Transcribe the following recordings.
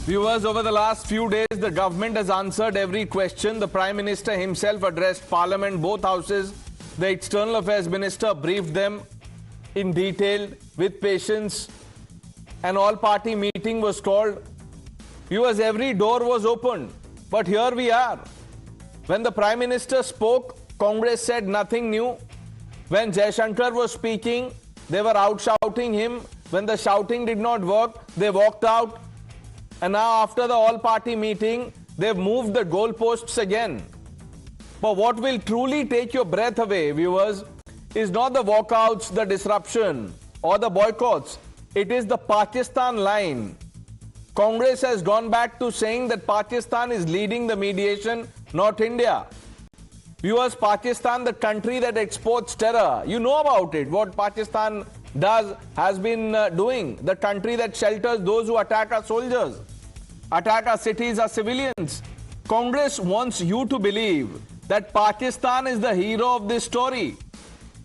Viewers, over the last few days, the government has answered every question. The Prime Minister himself addressed Parliament, both houses. The External Affairs Minister briefed them in detail with patience. An all-party meeting was called. Viewers, every door was opened. But here we are. When the Prime Minister spoke, Congress said nothing new. When Jaishankar was speaking, they were out-shouting him. When the shouting did not work, they walked out. And now after the all-party meeting, they've moved the goalposts again. But what will truly take your breath away, viewers, is not the walkouts, the disruption or the boycotts. It is the Pakistan line. Congress has gone back to saying that Pakistan is leading the mediation, not India. Viewers, Pakistan, the country that exports terror, you know about it, what Pakistan has been doing. The country that shelters those who attack our soldiers, attack our cities, our civilians. Congress wants you to believe that Pakistan is the hero of this story.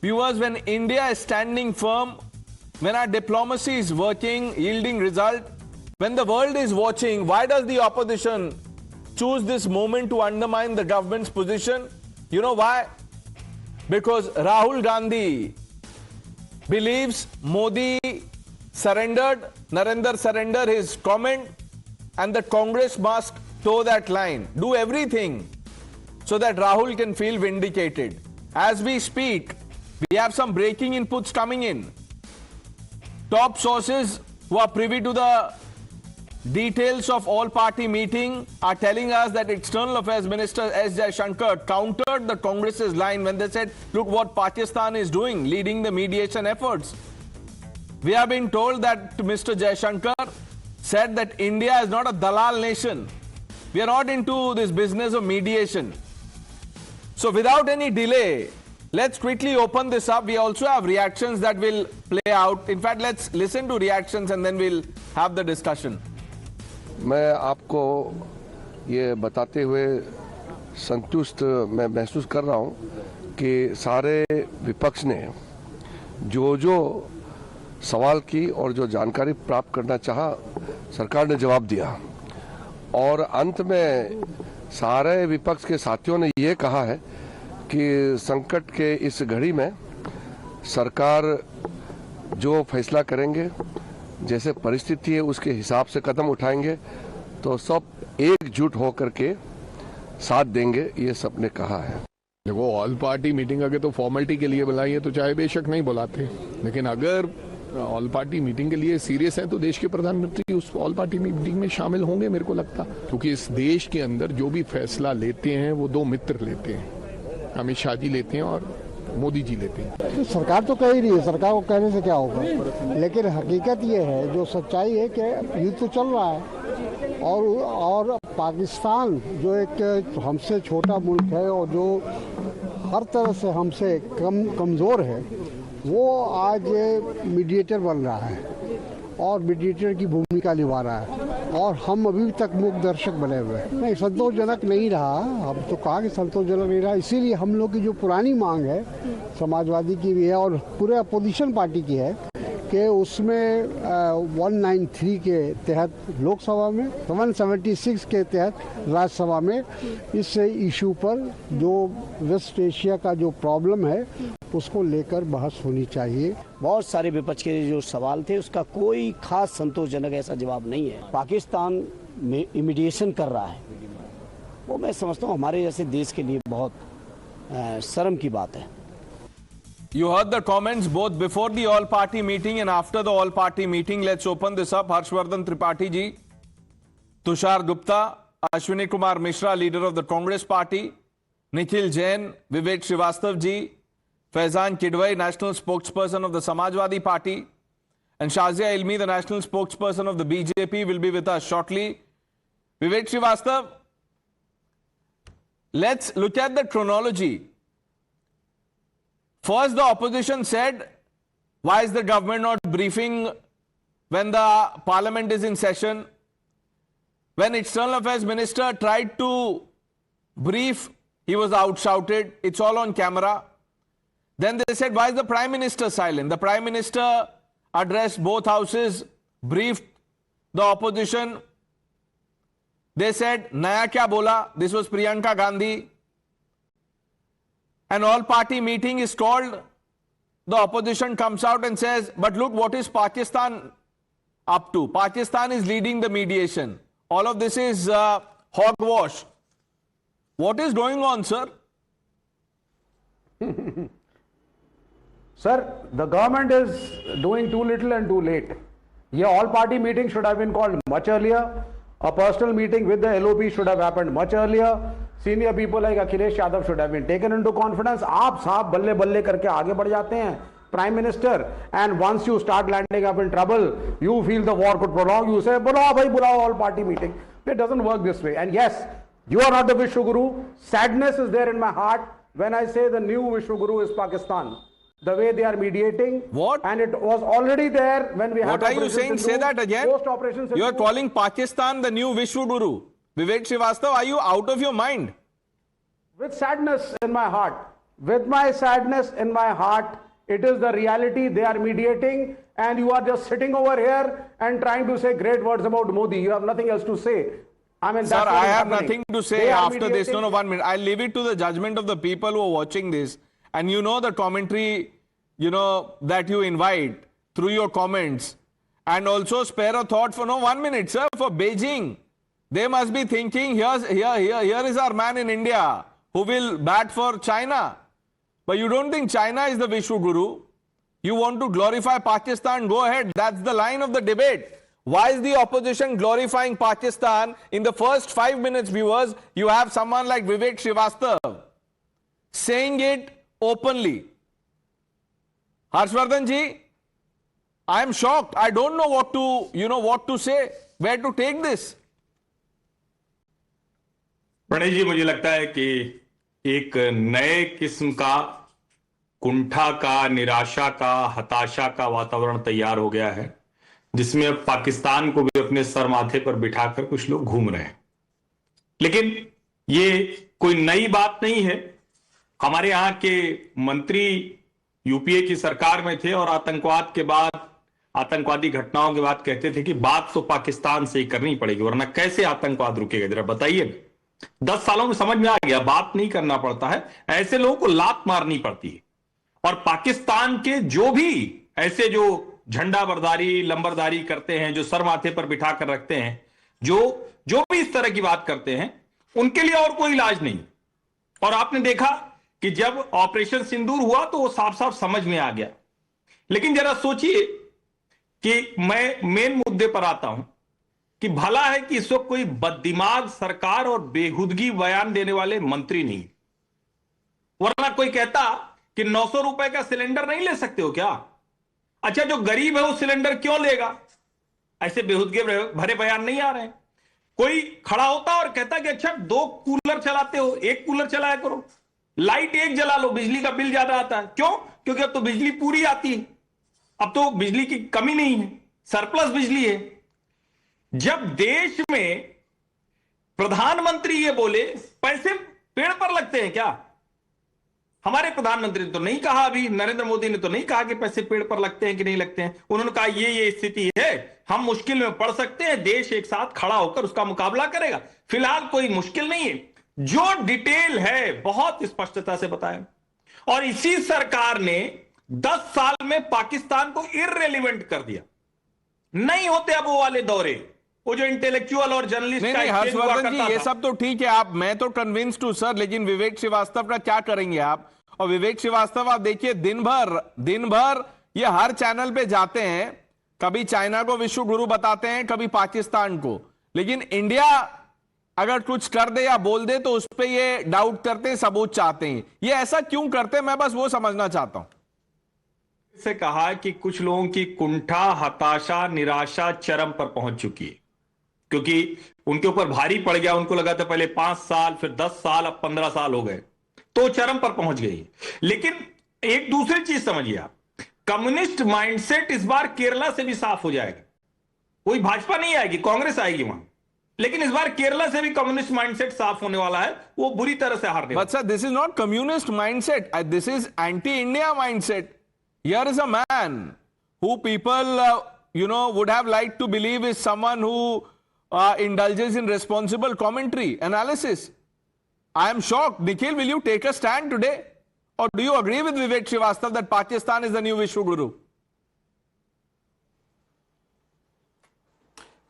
Viewers, when India is standing firm, when our diplomacy is working, yielding result, when the world is watching, why does the opposition choose this moment to undermine the government's position? You know why? Because Rahul Gandhi believes Modi surrendered, Narendra surrendered his comment, and that Congress must toe that line. Do everything so that Rahul can feel vindicated. As we speak, we have some breaking inputs coming in. Top sources who are privy to the details of all-party meeting are telling us that External Affairs Minister S. Jaishankar countered the Congress's line when they said, look what Pakistan is doing, leading the mediation efforts. We have been told that Mr. Jaishankar said that India is not a Dalal nation. We are not into this business of mediation. So without any delay, let's quickly open this up. We also have reactions that will play out. In fact, let's listen to reactions and then we'll have the discussion. मैं आपको ये बताते हुए संतुष्ट मैं महसूस कर रहा हूँ कि सारे विपक्ष ने जो सवाल की और जो जानकारी प्राप्त करना चाहा, सरकार ने जवाब दिया। और अंत में सारे विपक्ष के साथियों ने ये कहा है कि संकट के इस घड़ी में सरकार जो फैसला करेंगे, जैसे परिस्थिति है उसके हिसाब से कदम उठाएंगे, तो सब एकजुट होकर के साथ देंगे, ये सबने कहा है। देखो, ऑल पार्टी मीटिंग अगर तो फॉर्मेलिटी के लिए बुलाई है तो चाहे बेशक नहीं बुलाते, लेकिन अगर ऑल पार्टी मीटिंग के लिए सीरियस है तो देश के प्रधानमंत्री उस ऑल पार्टी मीटिंग में शामिल होंगे, मेरे को लगता, क्योंकि इस देश के अंदर जो भी फैसला लेते हैं वो दो मित्र लेते हैं, अमित शाह जी लेते हैं और मोदी जी लेते हैं। तो सरकार तो कह ही रही है, सरकार को कहने से क्या होगा, लेकिन हकीकत ये है, जो सच्चाई है कि युद्ध तो चल रहा है और पाकिस्तान जो एक हमसे छोटा मुल्क है और जो हर तरह से हमसे कमज़ोर है, वो आज मीडिएटर बन रहा है और मीडिएटर की भूमिका निभा रहा है और हम अभी तक मूक दर्शक बने हुए हैं। नहीं, संतोषजनक नहीं रहा, हम तो कहा कि संतोषजनक नहीं रहा। इसीलिए हम लोग की जो पुरानी मांग है, समाजवादी की भी है और पूरे अपोजिशन पार्टी की है, कि उसमें 193 के तहत लोकसभा में, 176 के तहत राज्यसभा में इस इशू पर जो वेस्ट एशिया का जो प्रॉब्लम है उसको लेकर बहस होनी चाहिए। बहुत सारे विपक्ष के जो सवाल थे उसका कोई खास संतोषजनक ऐसा जवाब नहीं है। पाकिस्तान में इमीडिएशन कर रहा है, वो मैं समझता हूँ हमारे जैसे देश के लिए बहुत शर्म की बात है। You heard the comments both before the all-party meeting and after the all-party meeting. Let's open this up. Harshvardhan Tripathi ji, Tushar Gupta, Ashwini Kumar Mishra, leader of the Congress Party, Nikhil Jain, Vivek Srivastava ji, Faizan Kidwai, national spokesperson of the Samajwadi Party, and Shazia Ilmi, the national spokesperson of the BJP, will be with us shortly. Vivek Srivastava, let's look at the chronology. First, the opposition said, why is the government not briefing when the parliament is in session? When External Affairs Minister tried to brief, he was outshouted. It's all on camera. Then they said, why is the Prime Minister silent? The Prime Minister addressed both houses, briefed the opposition. They said, Naya kya bola? This was Priyanka Gandhi. An all-party meeting is called. The opposition comes out and says, but look, what is Pakistan up to? Pakistan is leading the mediation. All of this is hogwash. What is going on, sir? Sir, the government is doing too little and too late. Yeah, all-party meeting should have been called much earlier. A personal meeting with the LOP should have happened much earlier. Senior people like Akhilesh Yadav should have been taken into confidence. आप साहब बल्ले बल्ले करके आगे बढ़ जाते हैं, Prime Minister. And once you start landing up in trouble, you feel the war could prolong. You say, बुलाओ भाई बुलाओ all-party meeting. It doesn't work this way. And yes, you are not the Vishwaguru. Sadness is there in my heart when I say the new Vishwaguru is Pakistan. The way they are mediating. What? And it was already there when we had. What are you saying? Say that again. You are calling Pakistan the new Vishwaguru. Vivek Srivastava, are you out of your mind? With sadness in my heart. With my sadness in my heart, it is the reality. They are mediating and you are just sitting over here and trying to say great words about Modi. You have nothing else to say. I mean, sir, that's I have nothing to say after this. mediating. No, 1 minute. I'll leave it to the judgment of the people who are watching this. And you know the commentary, that you invite through your comments. And also spare a thought for 1 minute, sir, for Beijing. They must be thinking, here is our man in India who will bat for China. But you don't think China is the Vishwaguru. You want to glorify Pakistan, go ahead. That's the line of the debate. Why is the opposition glorifying Pakistan? In the first 5 minutes, viewers, you have someone like Vivek Srivastava saying it openly. Harshvardhan ji, I am shocked. I don't know what to say, where to take this. Pranay जी, मुझे लगता है कि एक नए किस्म का कुंठा का, निराशा का, हताशा का वातावरण तैयार हो गया है, जिसमें अब पाकिस्तान को भी अपने सर माथे पर बिठाकर कुछ लोग घूम रहे हैं। लेकिन ये कोई नई बात नहीं है। हमारे यहाँ के मंत्री यूपीए की सरकार में थे और आतंकवाद के बाद, आतंकवादी घटनाओं के बाद कहते थे कि बात तो पाकिस्तान से ही करनी पड़ेगी, वरना कैसे आतंकवाद रुकेगा, जरा बताइए। 10 सालों में समझ में आ गया, बात नहीं करना पड़ता है, ऐसे लोगों को लात मारनी पड़ती है। और पाकिस्तान के जो भी ऐसे जो झंडा बरदारी, लंबरदारी करते हैं, जो सर माथे पर बिठा कर रखते हैं, जो भी इस तरह की बात करते हैं, उनके लिए और कोई इलाज नहीं। और आपने देखा कि जब ऑपरेशन सिंदूर हुआ तो वो साफ साफ समझ में आ गया। लेकिन जरा सोचिए कि मैं मेन मुद्दे पर आता हूं कि भला है कि इस वक्त कोई बददिमाग सरकार और बेहुदगी बयान देने वाले मंत्री नहीं, वरना कोई कहता कि 900 रुपए का सिलेंडर नहीं ले सकते हो क्या? अच्छा, जो गरीब है वो सिलेंडर क्यों लेगा? ऐसे बेहुदगी भरे बयान नहीं आ रहे हैं। कोई खड़ा होता और कहता कि अच्छा 2 कूलर चलाते हो, 1 कूलर चलाया करो, लाइट 1 जला लो, बिजली का बिल ज्यादा आता है। क्यों? क्योंकि अब तो बिजली पूरी आती है, अब तो बिजली की कमी नहीं है, सरप्लस बिजली है। जब देश में प्रधानमंत्री ये बोले पैसे पेड़ पर लगते हैं क्या? हमारे प्रधानमंत्री ने तो नहीं कहा, अभी नरेंद्र मोदी ने तो नहीं कहा कि पैसे पेड़ पर लगते हैं कि नहीं लगते हैं। उन्होंने कहा ये स्थिति है, हम मुश्किल में पड़ सकते हैं, देश एक साथ खड़ा होकर उसका मुकाबला करेगा। फिलहाल कोई मुश्किल नहीं है, जो डिटेल है बहुत स्पष्टता से बताया। और इसी सरकार ने 10 साल में पाकिस्तान को इररिलेवेंट कर दिया। नहीं होते अब वो वाले दौरे, वो जो इंटेलेक्चुअल और जर्नलिस्ट नहीं, हर्षवर्धन जी, ये सब तो ठीक है, आप, मैं तो कन्विंस्ड हूं सर, लेकिन विवेक श्रीवास्तव का क्या करेंगे आप? और विवेक श्रीवास्तव आप देखिए, दिन भर ये हर चैनल पे जाते हैं, कभी चाइना को विश्व गुरु बताते हैं, कभी पाकिस्तान को, लेकिन इंडिया अगर कुछ कर दे या बोल दे तो उस पर ये डाउट करते हैं, सबूत चाहते हैं। ये ऐसा क्यों करते हैं, मैं बस वो समझना चाहता हूं। से कहा कि कुछ लोगों की कुंठा, हताशा, निराशा चरम पर पहुंच चुकी है, क्योंकि उनके ऊपर भारी पड़ गया। उनको लगा था पहले 5 साल, फिर 10 साल, अब 15 साल हो गए, तो चरम पर पहुंच गई। लेकिन एक दूसरी चीज समझिए आप, कम्युनिस्ट माइंडसेट इस बार केरला से भी साफ हो जाएगा। कोई भाजपा नहीं आएगी, कांग्रेस आएगी वहां, लेकिन इस बार केरला से भी कम्युनिस्ट माइंडसेट साफ होने वाला है, वो बुरी तरह से हारने वाला। But sir, this is not communist mindset, this is anti India mindset. Here is a man who people, would have liked to believe is someone who indulges in responsible commentary, analysis. I am shocked. Nikhil, will you take a stand today? Or do you agree with Vivek Srivastava that Pakistan is the new Vishwaguru?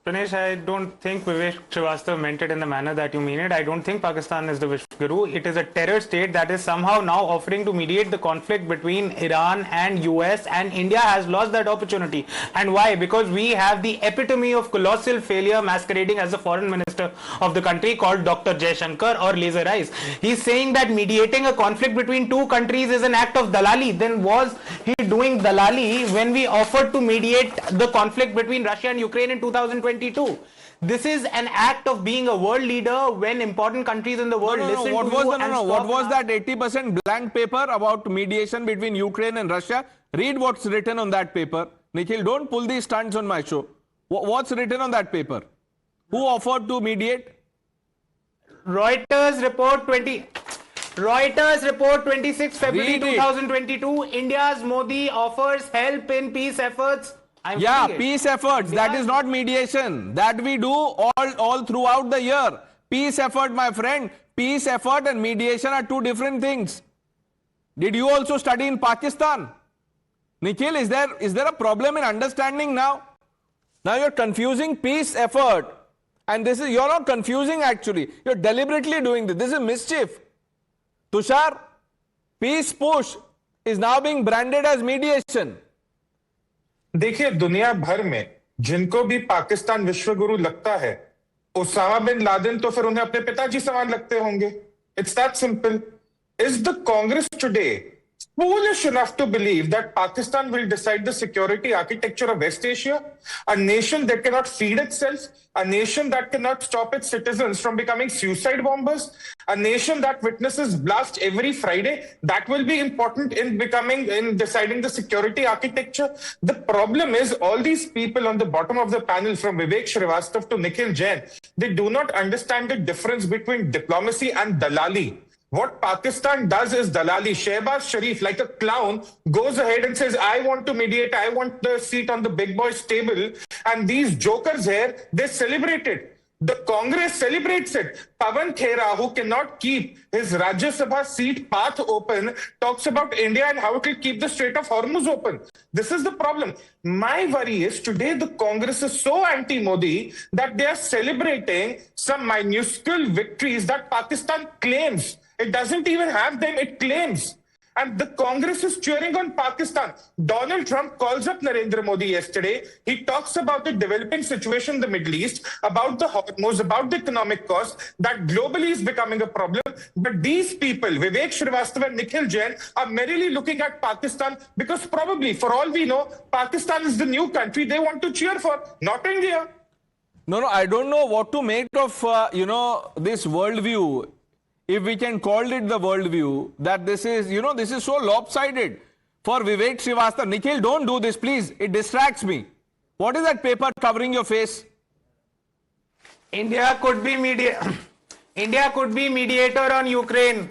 Pranesh, I don't think Vivek Srivastava meant it in the manner that you mean it. I don't think Pakistan is the Vishwaguru. It is a terror state that is somehow now offering to mediate the conflict between Iran and US, and India has lost that opportunity. And why? Because we have the epitome of colossal failure masquerading as the foreign minister of the country called Dr. Jaishankar or Laser Eyes. He's saying that mediating a conflict between two countries is an act of dalali. Then was he doing dalali when we offered to mediate the conflict between Russia and Ukraine in 2022? This is an act of being a world leader when important countries in the world listen to you. What was that 80% blank paper about mediation between Ukraine and Russia? Read what's written on that paper. Nikhil, don't pull these stunts on my show. What's written on that paper? Who offered to mediate? Reuters report 26 February 2022. India's Modi offers help in peace efforts. Peace efforts. That is not mediation. That we do all throughout the year. Peace effort, my friend. Peace effort and mediation are two different things. Did you also study in Pakistan? Nikhil, is there a problem in understanding now? Now you're confusing peace effort. And you're not confusing actually. You're deliberately doing this. This is mischief. Tushar, peace push is now being branded as mediation. देखिए, दुनिया भर में जिनको भी पाकिस्तान विश्वगुरु लगता है, Osama bin Laden तो फिर उन्हें अपने पिताजी समान लगते होंगे. It's that simple. Is the Congress today foolish enough to believe that Pakistan will decide the security architecture of West Asia? A nation that cannot feed itself, a nation that cannot stop its citizens from becoming suicide bombers, a nation that witnesses blast every Friday, that will be important in deciding the security architecture. The problem is all these people on the bottom of the panel, from Vivek Srivastava to Nikhil Jain, they do not understand the difference between diplomacy and dalali. What Pakistan does is dalali. Shehbaz Sharif, like a clown, goes ahead and says, I want to mediate, I want the seat on the big boys table. And these jokers here, they celebrate it. The Congress celebrates it. Pawan Khera, who cannot keep his Rajya Sabha seat path open, talks about India and how it will keep the Strait of Hormuz open. This is the problem. My worry is today the Congress is so anti-Modi that they are celebrating some minuscule victories that Pakistan claims. It doesn't even have them, it claims. And the Congress is cheering on Pakistan. Donald Trump calls up Narendra Modi yesterday. He talks about the developing situation in the Middle East, about the Hormuz, about the economic cost, that globally is becoming a problem. But these people, Vivek Srivastava and Nikhil Jain, are merely looking at Pakistan because probably, for all we know, Pakistan is the new country they want to cheer for, not India. No, I don't know what to make of, this worldview. If we can call it the worldview, that this is so lopsided for Vivek Srivastava. Nikhil, don't do this, please. It distracts me. What is that paper covering your face? India could be mediator on Ukraine.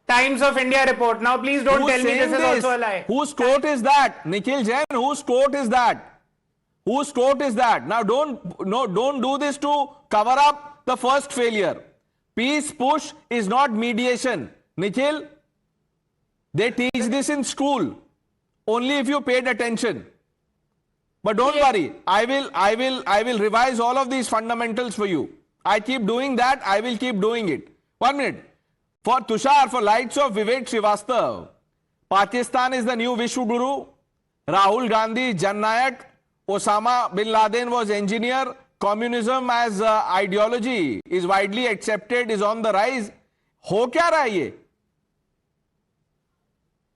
Times of India report. Now, please don't tell me this is also a lie. Whose quote is that? Nikhil Jain, whose quote is that? Whose quote is that? Now, don't do this to cover up the first failure. Peace push is not mediation. Nikhil, they teach this in school. Only if you paid attention. But don't worry, I will revise all of these fundamentals for you. I keep doing that, I will keep doing it. 1 minute. For Tushar, for lights of Vivek Srivastava, Pakistan is the new Vishwaguru. Rahul Gandhi, Jannayak. Osama bin Laden was engineer. Communism as ideology is widely accepted, is on the rise. हो क्या रहा है ये?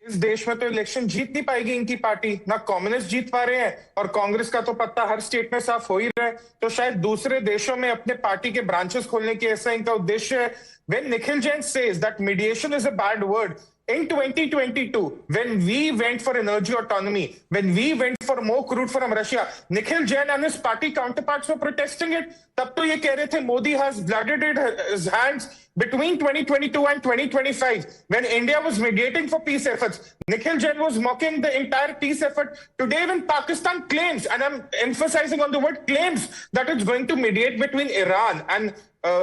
इस देश में तो election जीत नहीं पाएगी इनकी पार्टी, ना कम्युनिस्ट जीत पा रहे हैं और कांग्रेस का तो पत्ता हर स्टेट में साफ हो ही रहा है. तो शायद दूसरे देशों में अपने पार्टी के ब्रांचेस खोलने की ऐसा इनका उद्देश्य है. When Nikhil Jain says that mediation is a bad word, in 2022, when we went for energy autonomy, when we went for more crude from Russia, Nikhil Jain and his party counterparts were protesting it. तब तो ये कह रहे थे Modi has blooded his hands between 2022 and 2025, when India was mediating for peace efforts, Nikhil Jain was mocking the entire peace effort. Today, when Pakistan claims, and I'm emphasizing on the word claims, that it's going to mediate between Iran and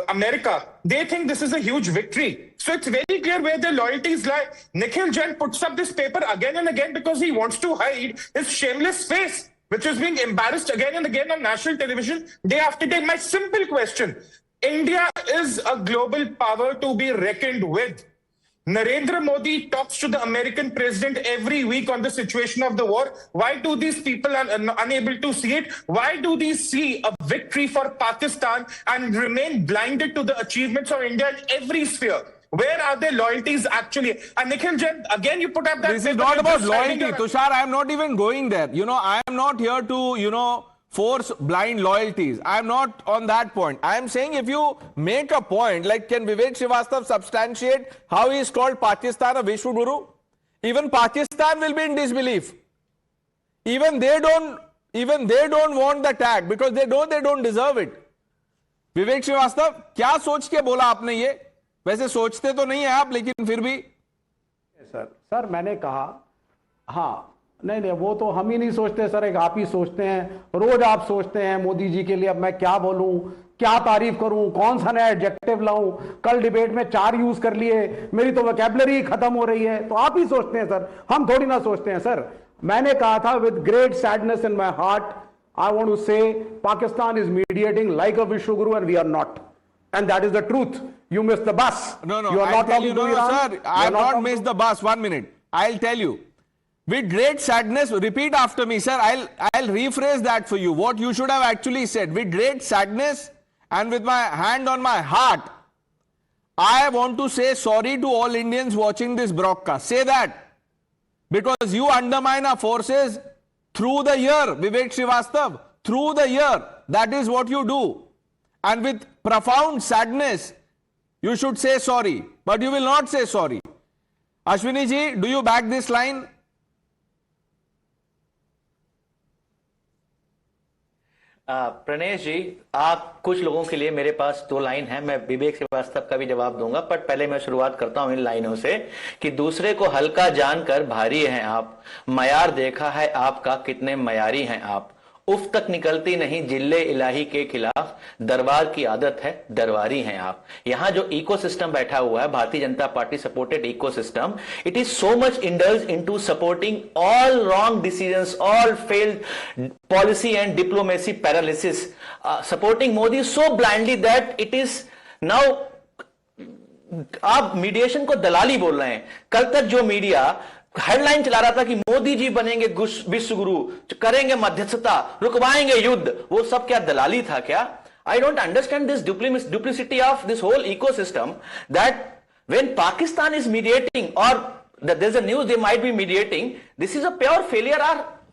America, they think this is a huge victory. So it's very clear where their loyalties lie. Nikhil Jain puts up this paper again and again because he wants to hide his shameless face, which is being embarrassed again and again on national television day after day. My simple question: India is a global power to be reckoned with. Narendra Modi talks to the American president every week on the situation of the war. Why do these people are unable to see it? Why do they see a victory for Pakistan and remain blinded to the achievements of India in every sphere? Where are their loyalties actually? And Nikhil Jain, again, you put up that... This is not about loyalty, Tushar. I am not even going there. I am not here to, force blind loyalties. I am not on that point. I am saying if you make a point, like can Vivek Srivastava substantiate how he is called Pakistan a Vishwa Guru? Even Pakistan will be in disbelief. Even they don't want the tag because they know they don't deserve it. Vivek Srivastava, क्या सोच के बोला आपने ये? वैसे सोचते तो नहीं है आप, लेकिन फिर भी सर मैंने कहा हाँ नहीं वो तो हम ही नहीं सोचते सर, एक आप ही सोचते हैं, रोज आप सोचते हैं मोदी जी के लिए अब मैं क्या बोलूं, क्या तारीफ करूं, कौन सा नया एडजेक्टिव लाऊं, कल डिबेट में 4 यूज कर लिए, मेरी तो वोकैबुलरी खत्म हो रही है, तो आप ही सोचते हैं सर, हम थोड़ी ना सोचते हैं सर। मैंने कहा था with great sadness in my heart I want to say Pakistan is mediating like a vishwa guru and we are not, and that is the truth. You missed the bus. No, you are not tell you, no, sir, I have not missed the bus. 1 minute. I'll tell you. With great sadness, repeat after me, sir. I'll rephrase that for you. What you should have actually said. With great sadness and with my hand on my heart, I want to say sorry to all Indians watching this broadcast. Say that. Because you undermine our forces through the year, Vivek Srivastava. Through the year. That is what you do. And with profound sadness, you should say sorry. But you will not say sorry. Ashwini ji, do you back this line? Pranesh ji, आप कुछ लोगों के लिए मेरे पास 2 line है, मैं विवेक श्रीवास्तव का भी जवाब दूंगा, पर पहले मैं शुरुआत करता हूं इन लाइनों से कि दूसरे को हल्का जानकर भारी हैं आप, मयार देखा है आपका कितने मयारी हैं आप, उफ तक निकलती नहीं जिल्ले इलाही के खिलाफ, दरबार की आदत है दरबारी हैं आप। यहां जो इकोसिस्टम बैठा हुआ है, Bharatiya Janata party supported ecosystem, it is so much indulge into supporting all wrong decisions, all failed policy and diplomacy paralysis, supporting Modi so blindly that it is now, आप मीडिएशन को दलाली बोल रहे हैं। कल तक जो मीडिया हेडलाइन चला रहा था कि मोदी जी बनेंगे विश्व गुरु, करेंगे मध्यस्थता, रुकवाएंगे युद्ध, वो सब क्या दलाली था क्या? I don't understand this duplicity of this whole ecosystem that when Pakistan is mediating और there is a news they might be mediating, this is a pure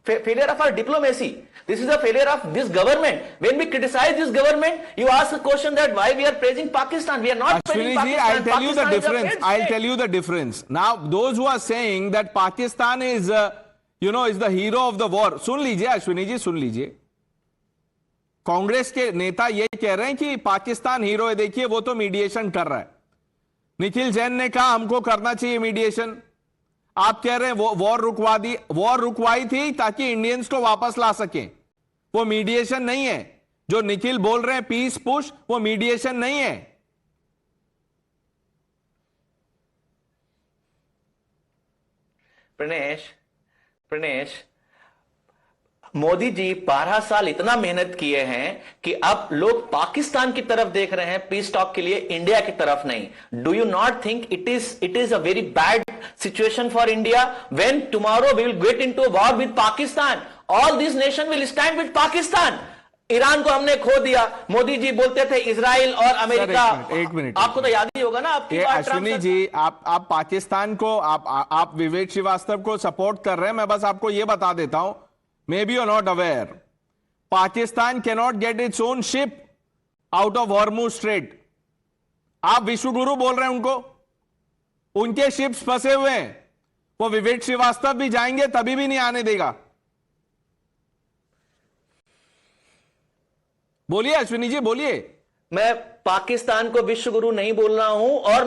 failure of our diplomacy. This is a failure of this government. When we criticize this government, you ask the question that why we are praising Pakistan. We are not praising Pakistan. I'll tell you the difference. I'll tell you the difference. Now, those who are saying that Pakistan is, is the hero of the war. सुन लीजिए अश्विनी जी, सुन लीजिए। कांग्रेस के नेता ये कह रहे हैं कि Pakistan hero है, देखिए वो तो मीडिएशन कर रहा है। निखिल जैन ने कहा हमको करना चाहिए मीडिएशन। आप कह रहे हैं वो वॉर रुकवाई थी ताकि इंडियंस को वापस ला सके, वो मीडिएशन नहीं है। जो निखिल बोल रहे हैं पीस पुश, वो मीडिएशन नहीं है। प्रणेश, मोदी जी 12 साल इतना मेहनत किए हैं कि अब लोग पाकिस्तान की तरफ देख रहे हैं पीस टॉक के लिए, इंडिया की तरफ नहीं। Do you not think it is a very bad situation for India when tomorrow we will get into a war with Pakistan? All these nations will stand with Pakistan. Iran को हमने खो दिया, मोदी जी बोलते थे Israel और America. एक minute, आपको तो याद ही होगा ना आपकी बात। अश्विनी जी, आप पाकिस्तान को, आप विवेक श्रीवास्तव को सपोर्ट कर रहे हैं। मैं बस आपको यह बता देता हूं, maybe you are not aware, Pakistan can not get its own ship out of Hormuz strait. आप विश्व गुरु बोल रहे हैं उनको, उनके शिप्स फंसे हुए हैं, वो विवेक श्रीवास्तव भी जाएंगे तभी भी नहीं आने देगा। बोलिए अश्विनी जी, बोलिए। मैं पाकिस्तान को विश्व गुरु नहीं बोल रहा हूं, और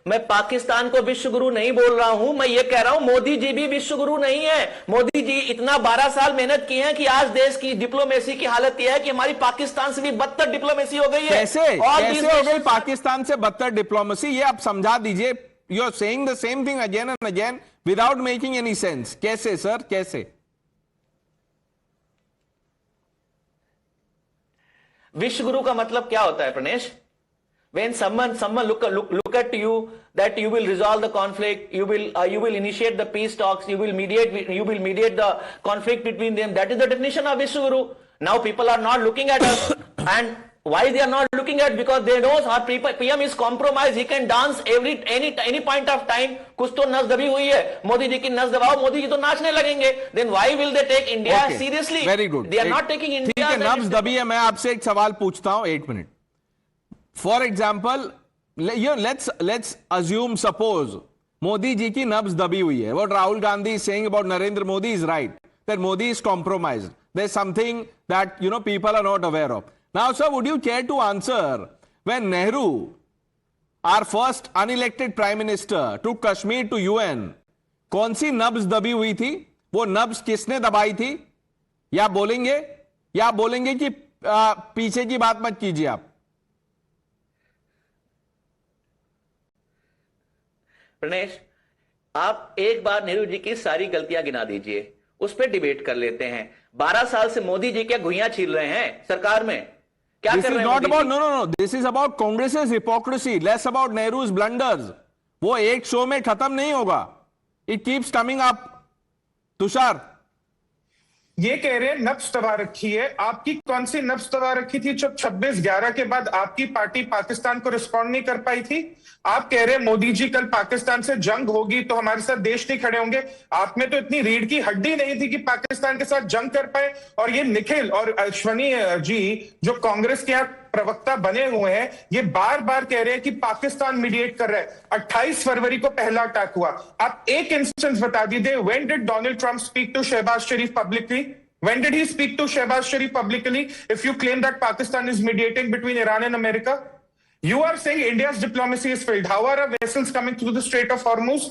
मैं पाकिस्तान को विश्व गुरु नहीं बोल रहा हूं, मैं ये कह रहा हूं मोदी जी भी विश्व गुरु नहीं है। मोदी जी इतना 12 साल मेहनत की है कि आज देश की डिप्लोमेसी की हालत यह है कि हमारी पाकिस्तान से भी बदतर डिप्लोमेसी हो गई है। कैसे हो गई पाकिस्तान से बदतर डिप्लोमेसी, ये आप समझा दीजिए। You are saying the same thing again and again without making any sense. कैसे सर, कैसे? विश्व गुरु का मतलब क्या होता है Pranesh? When someone look at you, that you will resolve the conflict, you will initiate the peace talks, you will mediate the conflict between them. That is the definition of Vishwa Guru. Now people are not looking at us, and why they are not looking at? Because they know our PM is compromised. He can dance any point of time. कुछ तो नस दबी हुई है, मोदी जी की नस दबाओ, मोदी जी तो नाचने लगेंगे. Then why will they take India seriously? Very good. They are not taking India. ठीक है, नब्ज दबी है. मैं आपसे एक सवाल पूछता हूं, 1 minute. For example, let's assume, suppose Modi ji ki nabz dabi hui hai. What Rahul Gandhi is saying about Narendra Modi is right, that Modi is compromised. There's something that people are not aware of. Now sir, would you care to answer, when Nehru, our first unelected prime minister, took Kashmir to UN, कौन सी नब्ज दबी हुई थी? वो नब्ज किसने दबाई थी? या बोलेंगे कि पीछे की बात मत कीजिए आप? प्रणेश, आप एक बार नेहरू जी की सारी गलतियां गिना दीजिए, उस पर डिबेट कर लेते हैं। 12 साल से मोदी जी क्या घुइयां छील रहे हैं सरकार में? क्या कर रहे हैं? No. This is about Congress's hypocrisy, less about Nehru's blunders. वो एक शो में खत्म नहीं होगा. It keeps coming up. Tushar, ये कह रहे हैं नब्ज दबा रखी है। आपकी कौन सी नब्ज दबा रखी थी जब 26/11 के बाद आपकी पार्टी पाकिस्तान को रिस्पॉन्ड नहीं कर पाई थी? आप कह रहे हैं मोदी जी कल पाकिस्तान से जंग होगी तो हमारे साथ देश नहीं खड़े होंगे। आप में तो इतनी रीढ़ की हड्डी नहीं थी कि पाकिस्तान के साथ जंग कर पाए। और ये निखिल और अश्वनी जी जो कांग्रेस के यहाँ प्रवक्ता बने हुए हैं, ये बार बार कह रहे हैं कि पाकिस्तान मीडिएट कर रहा है। 28 फरवरी को पहला अटैक हुआ। आप एक इंस्टेंस बता दीजिए, when did Donald Trump speak to Shahbaz Sharif publicly? When did he speak to Shehbaz Sharif publicly if you claim that Pakistan is mediating between Iran and America? You are saying India's diplomacy is failed. How are our vessels coming through the Strait of Hormuz?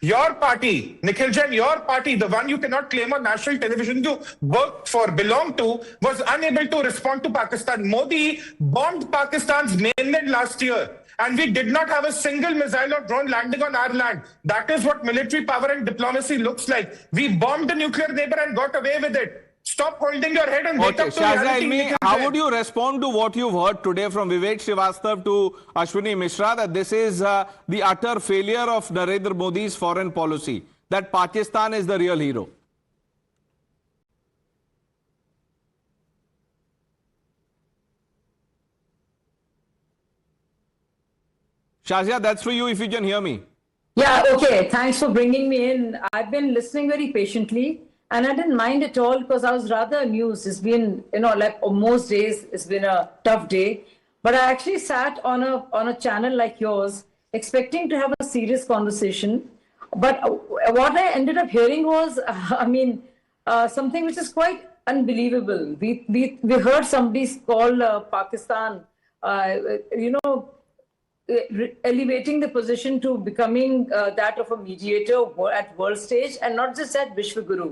Your party, Nikhil Jain, your party, the one you cannot claim on national television you worked for, belonged to, was unable to respond to Pakistan. Modi bombed Pakistan's mainland last year. And we did not have a single missile or drone landing on our land. That is what military power and diplomacy looks like. We bombed a nuclear neighbor and got away with it. Stop holding your head and wake up to reality. How would you respond to what you've heard today from Vivek Srivastava to Ashwini Mishra, that this is the utter failure of Narendra Modi's foreign policy, that Pakistan is the real hero? Shazia, that's for you if you can hear me. Yeah, okay. Thanks for bringing me in. I've been listening very patiently. And I didn't mind at all because I was rather amused. It's been, like most days, it's been a tough day. But I actually sat on a channel like yours, expecting to have a serious conversation. But what I ended up hearing was, something which is quite unbelievable. We heard somebody call Pakistan, elevating the position to becoming that of a mediator at world stage, and not just at Vishwa Guru.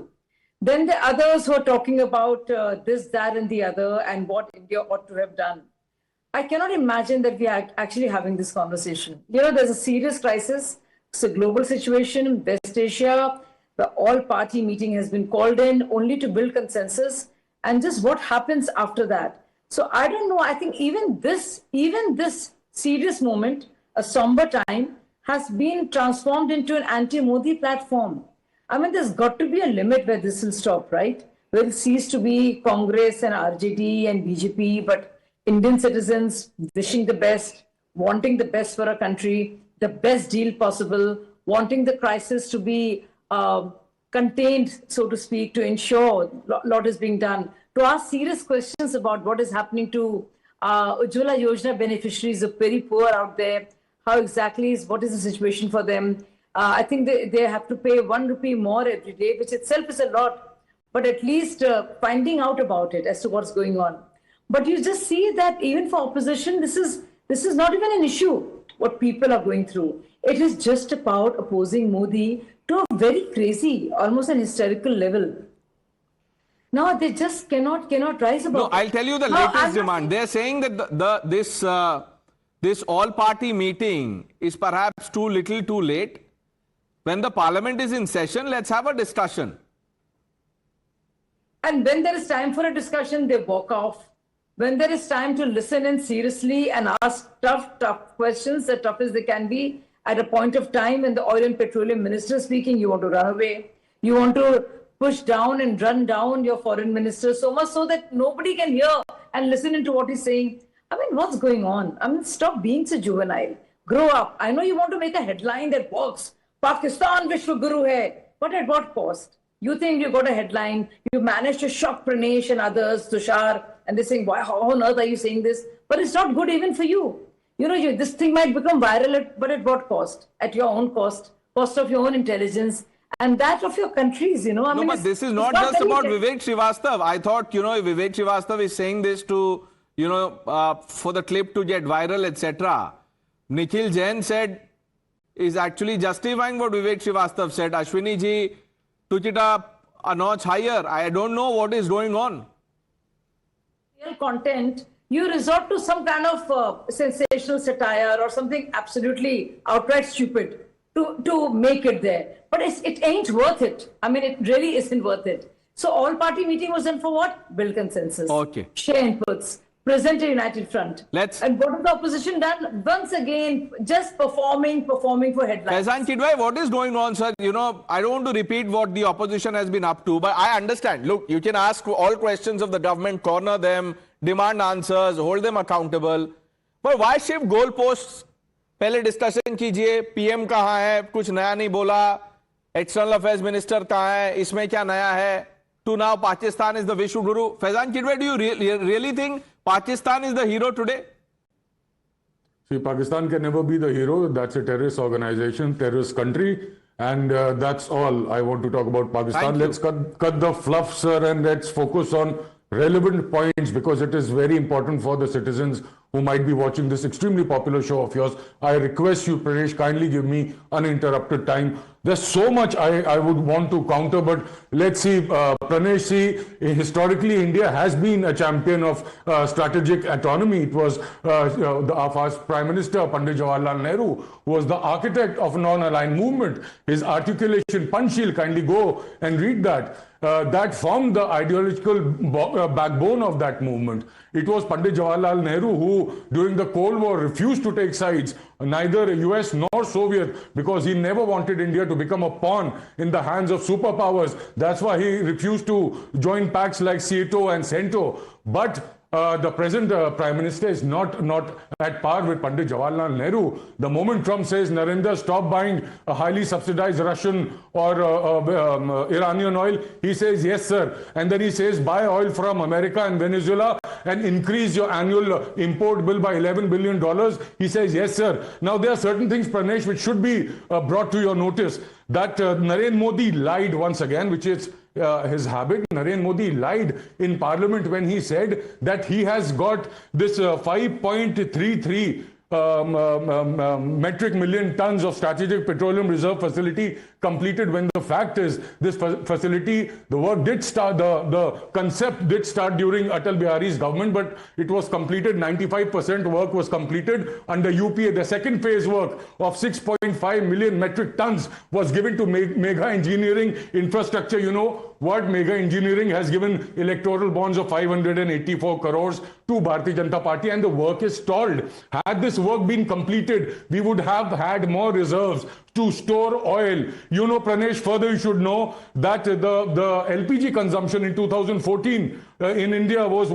Then the others who are talking about this, that, and the other, and what India ought to have done. I cannot imagine that we are actually having this conversation. There's a serious crisis. It's a global situation in West Asia. The all-party meeting has been called in only to build consensus. And just what happens after that? So I don't know. I think even this serious moment, a somber time, has been transformed into an anti-Modi platform. There's got to be a limit where this will stop, right? Where it cease to be Congress and RJD and BJP, but Indian citizens wishing the best, wanting the best for our country, the best deal possible, wanting the crisis to be contained, so to speak, to ensure a lot is being done, to ask serious questions about what is happening to Ujjwala Yojana beneficiaries of very poor out there, what is the situation for them. I think they have to pay 1 rupee more every day, which itself is a lot, but at least finding out about it as to what's going on. But you just see that even for opposition, this is not even an issue, what people are going through. It is just about opposing Modi to a very crazy, almost an hysterical level. No, they just cannot rise above. No, I'll tell you the latest demand. They're saying that this all-party meeting is perhaps too little, too late. When the parliament is in session, let's have a discussion. And when there is time for a discussion, they walk off. When there is time to listen in seriously and ask tough questions, as tough as they can be, at a point of time when the oil and petroleum minister is speaking, you want to run away. You want to push down and run down your foreign minister so much so that nobody can hear and listen into what he's saying. I mean, what's going on? I mean, stop being so juvenile. Grow up. I know you want to make a headline that works. Pakistan Vishwa Guru hai. But at what cost? You think you got a headline, you managed to shock Pranesh and others, Tushar, and they're saying, why, how on earth are you saying this? But it's not good even for you. You know, this thing might become viral, but at what cost? At your own cost of your own intelligence, and that of your countries, you know. I mean, but this is not just about Vivek Srivastava. I thought, you know, if Vivek Srivastava is saying this to, you know, for the clip to get viral, etc. Nikhil Jain said, is actually justifying what Vivek Srivastava said. Ashwini ji took it up a notch higher. I don't know what is going on. Real content, you resort to some kind of sensational satire or something absolutely outright stupid to make it there. But it ain't worth it. I mean, it really isn't worth it. So all-party meeting was done for what? Build consensus. Okay. Share inputs. Present a united front. And what has the opposition done? Once again, just performing for headlines. Faizan Kidwai, what is going on, sir? You know, I don't want to repeat what the opposition has been up to, but I understand. Look, you can ask all questions of the government, corner them, demand answers, hold them accountable. But why shift goalposts? पहले discussion कीजिए, PM कहाँ है, कुछ नया नहीं बोला, external affairs minister कहाँ है, इसमें क्या नया है? To now Pakistan is the Vishwa Guru. Faizan Kidwai, do you really think Pakistan is the hero today? See, Pakistan can never be the hero. That's a terrorist organization, terrorist country. And that's all I want to talk about Pakistan. Let's cut the fluff, sir, and let's focus on relevant points because it is very important for the citizens who might be watching this extremely popular show of yours. I request you, Pranesh, kindly give me uninterrupted time. There's so much I would want to counter, but let's see, Pranesh, see, historically India has been a champion of strategic autonomy. It was our first Prime Minister, Pandit Jawaharlal Nehru, who was the architect of non-aligned movement. His articulation, Panchil, kindly go and read that. That formed the ideological backbone of that movement. It was Pandit Jawaharlal Nehru who, during the Cold War, refused to take sides, neither US nor Soviet, because he never wanted India to become a pawn in the hands of superpowers. That's why he refused to join pacts like SEATO and CENTO. But the present Prime Minister is not at par with Pandit Jawaharlal Nehru. The moment Trump says, Narendra, stop buying a highly subsidized Russian or Iranian oil, he says, yes, sir. And then he says, buy oil from America and Venezuela and increase your annual import bill by $11 billion. He says, yes, sir. Now, there are certain things, Pranesh, which should be brought to your notice. That Narendra Modi lied once again, which is his habit. Narendra Modi lied in Parliament when he said that he has got this 5.33 metric million tons of strategic petroleum reserve facility completed, when the fact is this facility, the work did start, the concept did start during Atal Bihari's government, but it was completed, 95% work was completed under UPA. The second phase work of 6.5 million metric tons was given to Mega Engineering Infrastructure. You know what? Mega Engineering has given electoral bonds of 584 crores to Bharatiya Janata Party, and the work is stalled. Had this work been completed, we would have had more reserves to store oil. You know, Pranesh, further you should know that the LPG consumption in 2014 in India was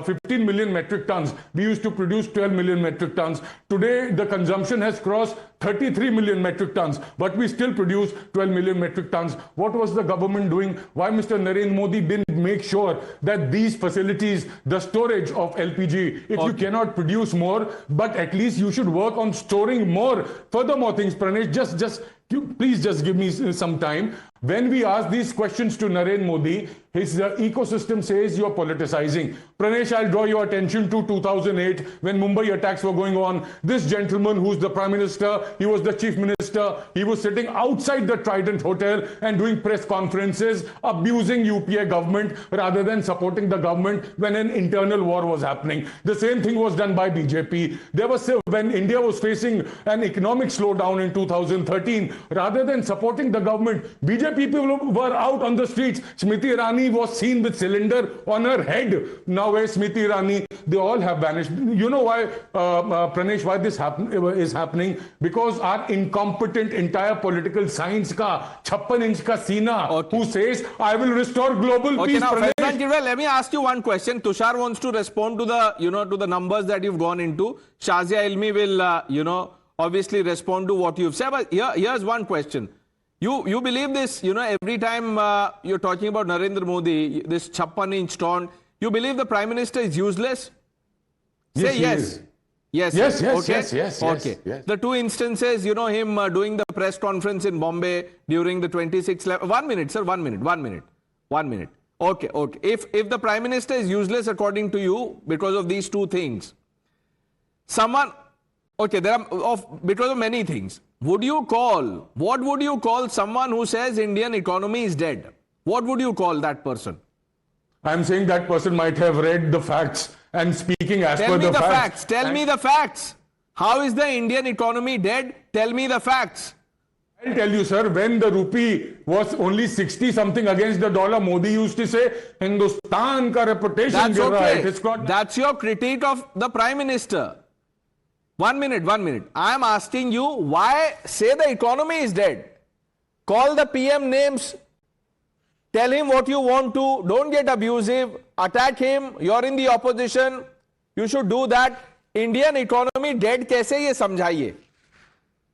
15 million metric tons. We used to produce 12 million metric tons. Today, the consumption has crossed 33 million metric tons, but we still produce 12 million metric tons. What was the government doing? Why Mr. Narendra Modi didn't make sure that these facilities, the storage of LPG, if you cannot produce more, but at least you should work on storing more. Furthermore things, Pranesh, just Please just give me some time. When we ask these questions to Narendra Modi, his ecosystem says you're politicizing. Pranesh, I'll draw your attention to 2008 when Mumbai attacks were going on. This gentleman who's the Prime Minister, he was the Chief Minister, he was sitting outside the Trident Hotel and doing press conferences, abusing UPA government rather than supporting the government when an internal war was happening. The same thing was done by BJP. There was, when India was facing an economic slowdown in 2013, rather than supporting the government, BJP people were out on the streets. Smriti Irani was seen with cylinder on her head. Now where's Smriti Irani? They all have vanished. You know why, Pranesh, why this is happening? Because our incompetent entire political science ka 56-inch ka Sina, who says, I will restore global peace. Now, let me ask you one question. Tushar wants to respond to the, to the numbers that you've gone into. Shazia Ilmi will, obviously respond to what you've said. But here's one question. You believe this, every time you're talking about Narendra Modi, this 56-inch taunt, you believe the Prime Minister is useless? Say yes. Yes. Okay. The two instances, him doing the press conference in Bombay during the 26th... 1 minute, sir, 1 minute. Okay. If the Prime Minister is useless according to you because of these two things, someone... Okay, because of many things. What would you call someone who says Indian economy is dead? What would you call that person? I'm saying that person might have read the facts and speaking as per the facts. Tell me the facts. How is the Indian economy dead? Tell me the facts. I'll tell you, sir, when the rupee was only 60 something against the dollar, Modi used to say, Hindustan ka reputation. That's okay. That's your critique of the Prime Minister. 1 minute. I am asking you, why say the economy is dead? Call the PM names. Tell him what you want to. Don't get abusive. Attack him. You're in the opposition. You should do that. Indian economy dead कैसे ये समझाइए?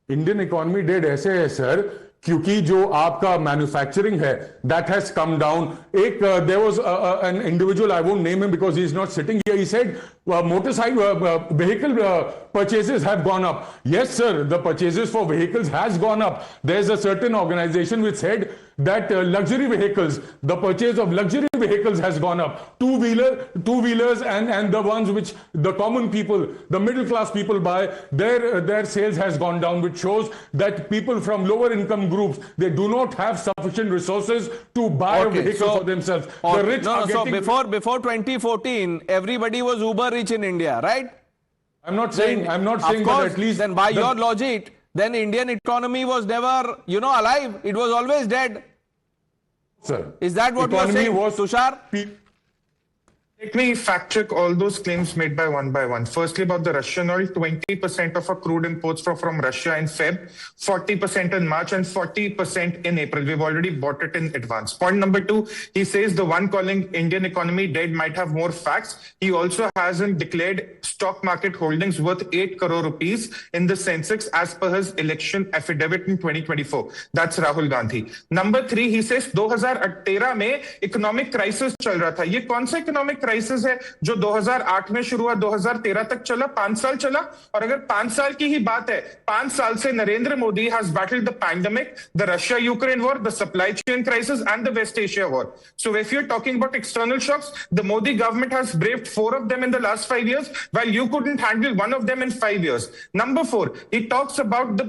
Indian economy dead ऐसे है sir, क्योंकि जो आपका manufacturing है, that has come down. There was an individual, I won't name him because he is not sitting here. He said motorcycle vehicle purchases have gone up. Yes, sir, the purchases for vehicles has gone up. There's a certain organization which said that luxury vehicles, the purchase of luxury vehicles has gone up. Two-wheelers and the ones which the common people, the middle class people buy, their sales has gone down, which shows that people from lower income groups, they do not have sufficient resources to buy a vehicle for themselves. The rich are getting... So before 2014, everybody was uber rich in India, right? I'm not saying that at least... Then by your logic, then Indian economy was never, alive. It was always dead. Sir, is that what you are saying, Tushar? Let me fact check all those claims made by one. Firstly, about the Russian oil, 20% of our crude imports were from Russia in Feb, 40% in March, and 40% in April. We've already bought it in advance. Point number 2, he says the one calling Indian economy dead might have more facts. He also hasn't declared stock market holdings worth 8 crore rupees in the Sensex as per his election affidavit in 2024. That's Rahul Gandhi. Number 3, he says 2013 में economic crisis चल रहा था. ये कौन सा economic crisis है जो 2008 में शुरू हुआ 2013 तक चला, 5 साल चला? और अगर 5 साल की ही बात है, 5 साल से Narendra Modi has battled the pandemic, the Russia-Ukraine war, the supply chain crisis and the West Asia war. So if you're talking about external shocks, the Modi government has braved 4 of them in the last 5 years, while you couldn't handle 1 of them in 5 years. Number 4, he talks about the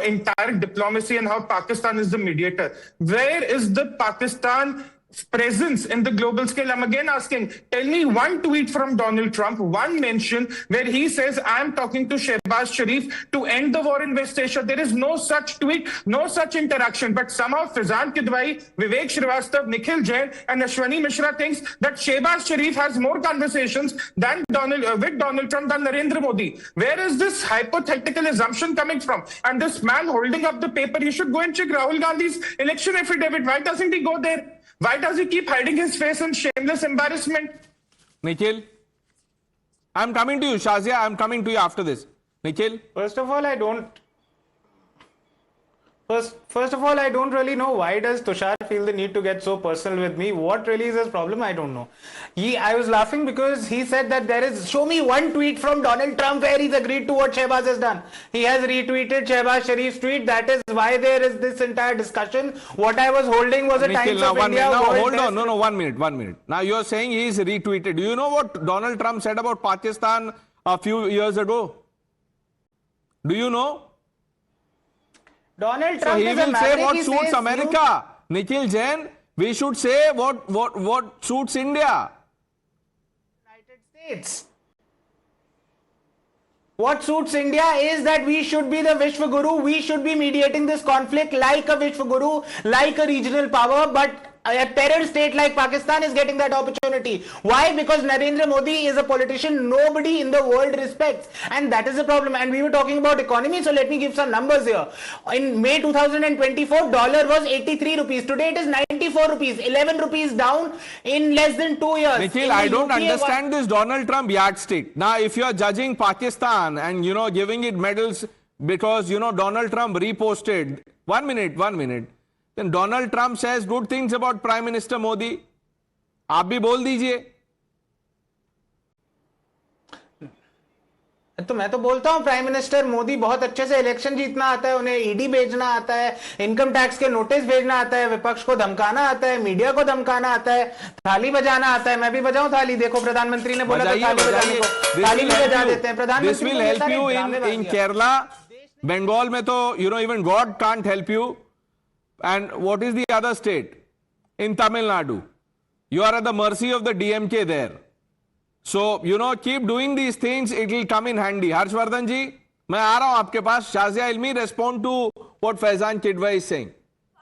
entire diplomacy and how Pakistan is the mediator. Where is the Pakistan presence in the global scale? I'm again asking, tell me one tweet from Donald Trump, one mention where he says, I'm talking to Shehbaz Sharif to end the war in West Asia. There is no such tweet, no such interaction. But somehow Fizan Kidwai, Vivek Srivastava, Nikhil Jain and Ashwani Mishra thinks that Shehbaz Sharif has more conversations than with Donald Trump than Narendra Modi. Where is this hypothetical assumption coming from? And this man holding up the paper, he should go and check Rahul Gandhi's election affidavit. Why doesn't he go there? Why does he keep hiding his face in shameless embarrassment? Nikhil, I'm coming to you. Shazia, I'm coming to you after this. Nikhil? First of all, I don't... First of all, I don't really know why does Tushar feel the need to get so personal with me. What really is his problem? I don't know. I was laughing because he said that show me one tweet from Donald Trump where he's agreed to what Shehbaz has done. He has retweeted Shehbaz Sharif's tweet. That is why there is this entire discussion. What I was holding was a Times of India. Hold on. No, 1 minute. Now you're saying he's retweeted. Do you know what Donald Trump said about Pakistan a few years ago? Do you know? Donald Trump so he will say what suits America. Nikhil Jain, we should say what suits India. United States. What suits India is that we should be the Vishwaguru. We should be mediating this conflict like a Vishwaguru, like a regional power, but a terror state like Pakistan is getting that opportunity. Why? Because Narendra Modi is a politician nobody in the world respects, and that is the problem. And we were talking about economy, so let me give some numbers here. In May 2024, dollar was 83 rupees. Today it is 94 rupees, 11 rupees down in less than 2 years. Nikhil, I don't understand this Donald Trump yardstick. Now, if you are judging Pakistan and, giving it medals because, Donald Trump reposted. 1 minute. Then Donald Trump says good things about Prime Minister Modi. आप भी बोल दीजिए. तो मैं तो बोलता हूं prime minister Modi बहुत अच्छे से इलेक्शन जीतना आता है, उन्हें ईडी भेजना आता है, इनकम टैक्स के नोटिस भेजना आता है, विपक्ष को धमकाना आता है, मीडिया को धमकाना आता है, थाली बजाना आता है. मैं भी बजाऊं थाली. देखो प्रधानमंत्री ने बोला था थाली बजाने को, थाली भी बजा देते हैं. प्रधानमंत्री This will help you in Kerala. Bengal में तो even God can't help you. And what is the other state? In Tamil Nadu. You are at the mercy of the DMK there. So, keep doing these things, it will come in handy. Harshvardhan ji, मैं आ रहा हूं आपके पास. Shazia Ilmi, respond to what Faizan Kidwai is saying.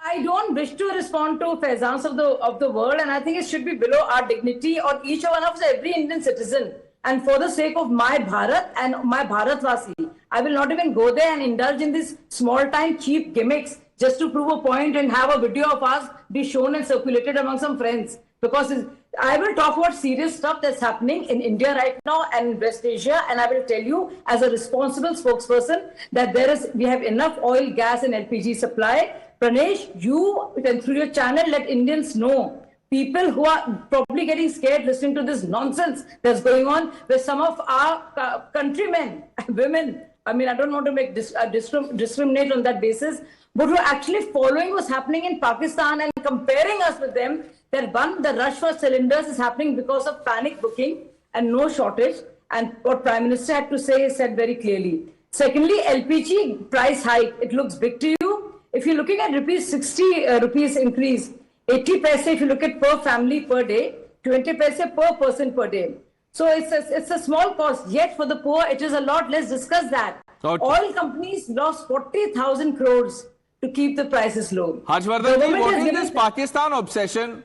I don't wish to respond to Faizans of the world, and I think it should be below our dignity or each one of us, every Indian citizen. And for the sake of my Bharat and my Bharatvasi, I will not even go there and indulge in these small-time cheap gimmicks just to prove a point and have a video of us be shown and circulated among some friends. Because I will talk about serious stuff that's happening in India right now and in West Asia, and I will tell you as a responsible spokesperson that we have enough oil, gas and LPG supply. Pranesh, you can through your channel let Indians know. People who are probably getting scared listening to this nonsense that's going on, where some of our countrymen, women, I don't want to discriminate on that basis, but who are actually following what's happening in Pakistan and comparing us with them, that the rush for cylinders is happening because of panic booking and no shortage. And what Prime Minister had to say is said very clearly. Secondly, LPG price hike, it looks big to you. If you're looking at 60 rupees increase, 80 paise if you look at per family per day, 20 paise per person per day. So it's a small cost, yet for the poor it is a lot. Let's discuss that. Okay. Oil companies lost 40,000 crores to keep the prices low. Harshvardhan ji, what is this Pakistan obsession?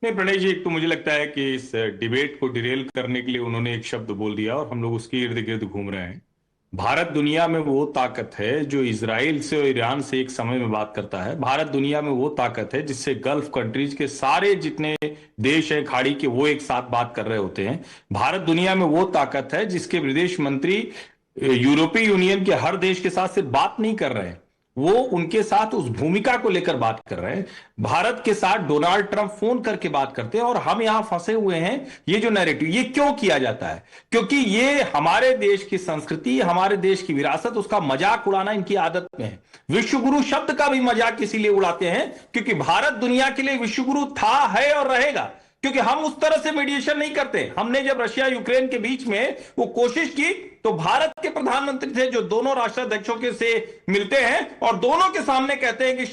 नहीं प्रणय जी, एक तो मुझे लगता है कि इस debate को Daryl करने के लिए उन्होंने एक शब्द बोल दिया और हम लोग उसके इर्द गिर्द घूम रहे हैं. भारत दुनिया में वो ताकत है जो इजराइल से और ईरान से एक समय में बात करता है. भारत दुनिया में वो ताकत है जिससे गल्फ कंट्रीज के सारे जितने देश हैं खाड़ी के, वो एक साथ बात कर रहे होते हैं. भारत दुनिया में वो ताकत है जिसके विदेश मंत्री यूरोपीय यूनियन के हर देश के साथ सिर्फ बात नहीं कर रहे हैं, वो उनके साथ उस भूमिका को लेकर बात कर रहे हैं. भारत के साथ डोनाल्ड ट्रंप फोन करके बात करते हैं और हम यहां फंसे हुए हैं. ये जो नैरेटिव, ये क्यों किया जाता है? क्योंकि ये हमारे देश की संस्कृति, हमारे देश की विरासत, उसका मजाक उड़ाना इनकी आदत में है. विश्वगुरु शब्द का भी मजाक इसीलिए उड़ाते हैं क्योंकि भारत दुनिया के लिए विश्वगुरु था, है और रहेगा. क्योंकि हम उस तरह से मीडिएशन नहीं करते. हमने जब रशिया यूक्रेन के बीच में वो कोशिश की तो भारत के प्रधानमंत्री थे जो दोनों राष्ट्राध्यक्षों के से मिलते हैं और दोनों के सामने कहते हैं कि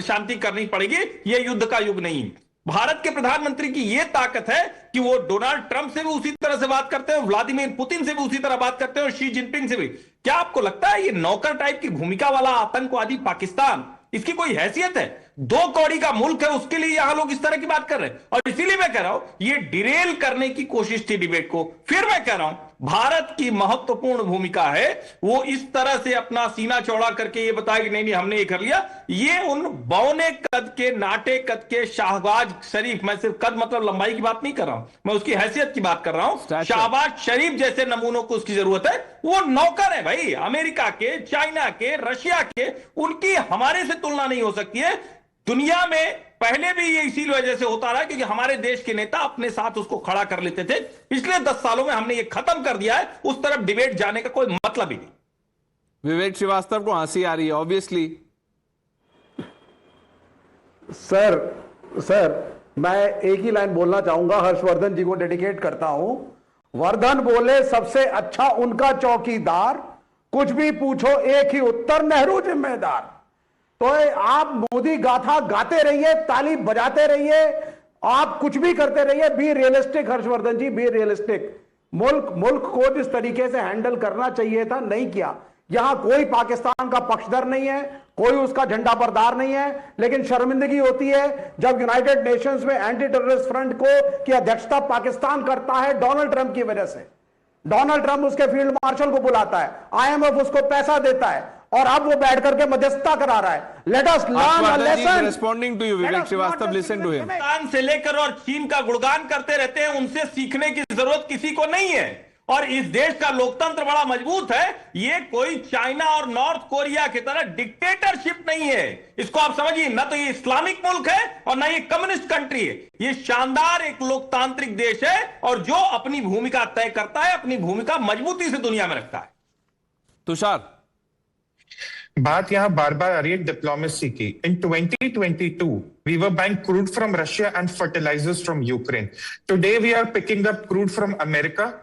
शांति करनी पड़ेगी, ये युद्ध का युग नहीं. भारत के प्रधानमंत्री की यह ताकत है कि वो डोनाल्ड ट्रंप से भी उसी तरह से बात करते हैं, व्लादिमीर पुतिन से भी उसी तरह बात करते हैं और शी जिनपिंग से भी. क्या आपको लगता है ये नौकर टाइप की भूमिका वाला आतंकवादी पाकिस्तान, इसकी कोई हैसियत है? 2 कौड़ी का मुल्क है, उसके लिए यहां लोग इस तरह की बात कर रहे हैं. और इसीलिए मैं कह रहा हूं ये डिरेल करने की कोशिश थी डिबेट को. फिर मैं कह रहा हूं भारत की महत्वपूर्ण भूमिका है वो इस तरह से अपना सीना चौड़ा करके ये बताया कि नहीं नहीं हमने ये कर लिया। ये उन बौने कद के, नाटे कद के शाहबाज शरीफ, मैं सिर्फ कद मतलब लंबाई की बात नहीं कर रहा हूं, मैं उसकी हैसियत की बात कर रहा हूं, शाहबाज शरीफ जैसे नमूनों को उसकी जरूरत है। वो नौकर है भाई, अमेरिका के, चाइना के, रशिया के, उनकी हमारे से तुलना नहीं हो सकती है। दुनिया में पहले भी ये इसी वजह से होता रहा क्योंकि हमारे देश के नेता अपने साथ उसको खड़ा कर लेते थे। पिछले 10 सालों में हमने ये खत्म कर दिया है, उस तरफ डिबेट जाने का कोई मतलब ही नहीं। विवेक श्रीवास्तव को हंसी आ रही है ऑब्वियसली। सर मैं एक ही लाइन बोलना चाहूंगा, हर्षवर्धन जी को डेडिकेट करता हूं। वर्धन बोले सबसे अच्छा उनका चौकीदार, कुछ भी पूछो एक ही उत्तर, नेहरू जिम्मेदार। तो आप मोदी गाथा गाते रहिए, ताली बजाते रहिए, आप कुछ भी करते रहिए, be realistic Harshvardhan ji, be realistic. मुल्क को जिस तरीके से हैंडल करना चाहिए था नहीं किया। यहां कोई पाकिस्तान का पक्षधर नहीं है, कोई उसका झंडा बरदार नहीं है, लेकिन शर्मिंदगी होती है जब यूनाइटेड नेशंस में एंटी टेररिस्ट फ्रंट को की अध्यक्षता पाकिस्तान करता है डोनाल्ड ट्रंप की वजह से। डोनाल्ड ट्रंप उसके फील्ड मार्शल को बुलाता है, IMF उसको पैसा देता है और अब वो बैठ करके मध्यस्थता करा रहा है। Let us learn a lesson. Responding to you Vivek Shrivastava, listen to him. Pakistan से लेकर और चीन का गुणगान करते रहते हैं, उनसे सीखने की जरूरत किसी को नहीं है। और इस देश का लोकतंत्र बड़ा मजबूत है, ये कोई चाइना और नॉर्थ कोरिया की तरह डिक्टेटरशिप नहीं है। इसको आप समझिए, ना तो ये इस्लामिक मुल्क है और ना ये कम्युनिस्ट कंट्री है। ये शानदार एक लोकतांत्रिक देश है और जो अपनी भूमिका तय करता है, अपनी भूमिका मजबूती से दुनिया में रखता है। तुषार, बात यहां बार बार आ रही है डिप्लोमेसी की। इन 2022 we were buying crude from Russia and fertilizers from Ukraine. Today we are picking up crude from America,